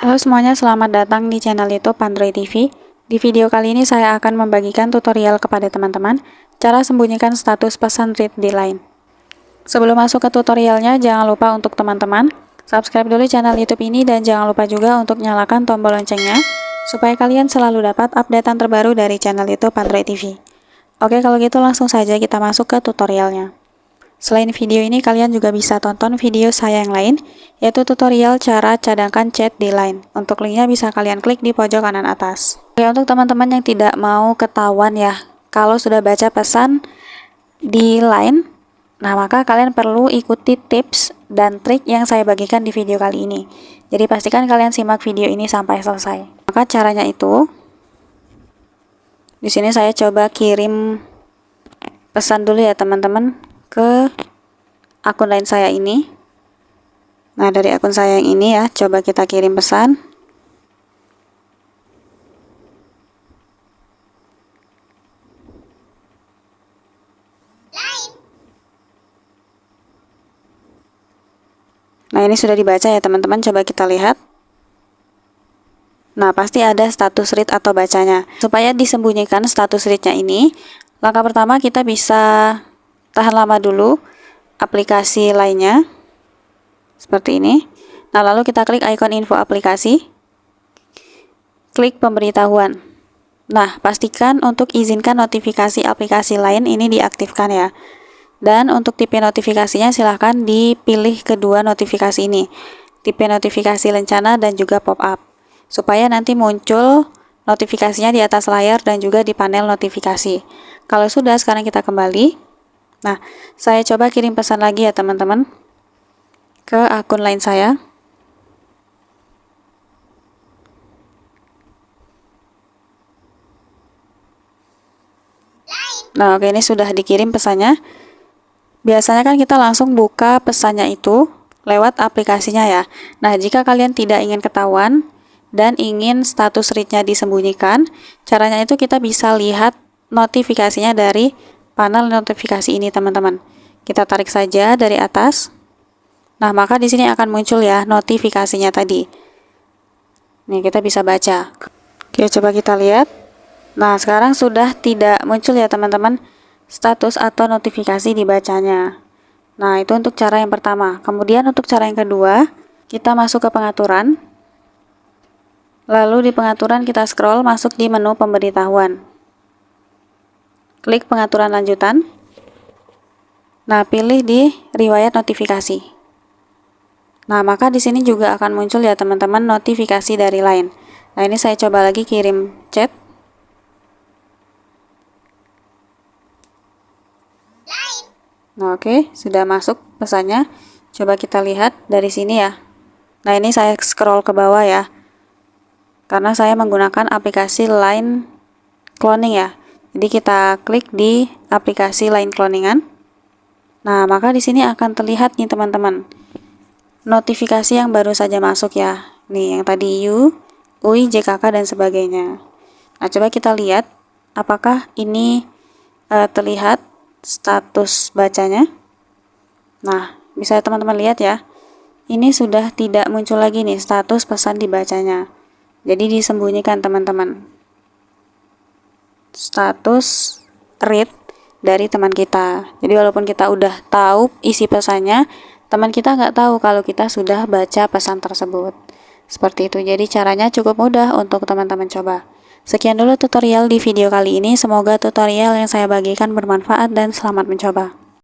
Halo semuanya, selamat datang di channel YouTube Android TV. Di video kali ini saya akan membagikan tutorial kepada teman-teman cara sembunyikan status pesan read di Line. Sebelum masuk ke tutorialnya, jangan lupa untuk teman-teman subscribe dulu channel YouTube ini dan jangan lupa juga untuk nyalakan tombol loncengnya supaya kalian selalu dapat updatean terbaru dari channel YouTube Android TV. Oke, kalau gitu langsung saja kita masuk ke tutorialnya. Selain video ini, kalian juga bisa tonton video saya yang lain, yaitu tutorial cara cadangkan chat di Line. Untuk linknya bisa kalian klik di pojok kanan atas. Oke, untuk teman-teman yang tidak mau ketahuan ya, kalau sudah baca pesan di Line, nah maka kalian perlu ikuti tips dan trik yang saya bagikan di video kali ini. Jadi pastikan kalian simak video ini sampai selesai. Maka caranya itu, di sini saya coba kirim pesan dulu ya teman-teman ke akun Line saya ini. Nah, dari akun saya yang ini ya, coba kita kirim pesan. Nah, ini sudah dibaca ya teman-teman, coba kita lihat. Nah, pasti ada status read atau bacanya. Supaya disembunyikan status readnya ini, langkah pertama kita bisa tahan lama dulu aplikasi lainnya seperti ini. Nah, lalu kita klik icon info aplikasi, klik pemberitahuan. Nah, pastikan untuk izinkan notifikasi aplikasi lain ini diaktifkan ya. Dan untuk tipe notifikasinya silahkan dipilih kedua notifikasi ini, tipe notifikasi lencana dan juga pop-up, supaya nanti muncul notifikasinya di atas layar dan juga di panel notifikasi. Kalau sudah, sekarang kita kembali. Nah, saya coba kirim pesan lagi ya teman-teman ke akun Line saya. Nah, oke, ini sudah dikirim pesannya. Biasanya kan kita langsung buka pesannya itu lewat aplikasinya ya. Nah, jika kalian tidak ingin ketahuan dan ingin status read-nya disembunyikan, caranya itu kita bisa lihat notifikasinya dari panel notifikasi ini teman-teman. Kita tarik saja dari atas. Nah, maka di sini akan muncul ya notifikasinya tadi. Nih, kita bisa baca. Oke, coba kita lihat. Nah, sekarang sudah tidak muncul ya teman-teman status atau notifikasi dibacanya. Nah, itu untuk cara yang pertama. Kemudian untuk cara yang kedua, kita masuk ke pengaturan. Lalu di pengaturan kita scroll masuk di menu pemberitahuan. Klik pengaturan lanjutan. Nah, pilih di riwayat notifikasi. Nah, maka di sini juga akan muncul ya teman-teman notifikasi dari Line. Nah, ini saya coba lagi kirim chat. Nah, oke, sudah masuk pesannya. Coba kita lihat dari sini ya. Nah, ini saya scroll ke bawah ya. Karena saya menggunakan aplikasi Line cloning ya. Jadi kita klik di aplikasi Line cloningan. Nah, maka di sini akan terlihat nih teman-teman notifikasi yang baru saja masuk ya. Nih, yang tadi You, UI, JKK dan sebagainya. Nah, coba kita lihat apakah ini terlihat status bacanya. Nah, bisa teman-teman lihat ya. Ini sudah tidak muncul lagi nih status pesan dibacanya. Jadi disembunyikan teman-teman. Status read dari teman kita. Jadi walaupun kita udah tahu isi pesannya, teman kita nggak tahu kalau kita sudah baca pesan tersebut. Seperti itu. Jadi caranya cukup mudah untuk teman-teman coba. Sekian dulu tutorial di video kali ini. Semoga tutorial yang saya bagikan bermanfaat dan selamat mencoba.